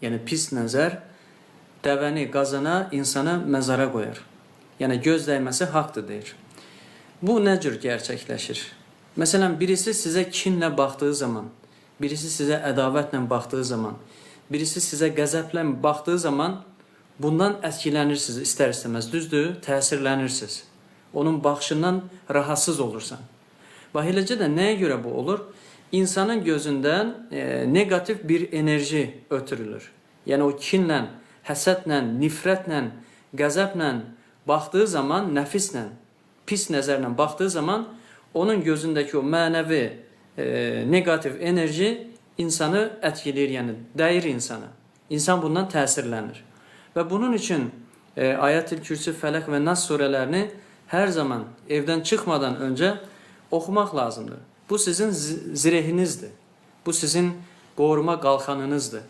Yəni pis nəzər dəvəni qazana, insana məzara qoyar. Yəni göz dəyməsi haqdır deyir. Bu nə cür gerçəkləşir? Məsələn, birisi sizə kinlə baxdığı zaman, birisi sizə ədavətlə baxdığı zaman, birisi sizə qəzəblə baxdığı zaman bundan etkilənirsiniz istər-istəməz, düzdür? Təsirlənirsiniz. Onun baxışından rahatsız olursan. Bax, eləcə də nəyə görə bu olur? İnsanın gözündən negativ bir enerji ötürülür. Yəni o kinlə, həsədlə, nifrətlə, qəzəblə baxdığı zaman, nəfislə, pis nəzərlə baxdığı zaman onun gözündəki o mənəvi negativ enerji insanı etkiləyir, yəni dəyir insana. İnsan bundan təsirlənir. Və bunun üçün Ayət-ül Kürsü, Fələq və Nas surələrini hər zaman evdən çıxmadan öncə oxumaq lazımdır. Bu sizin zirehinizdir. Bu sizin qoruma qalxanınızdır.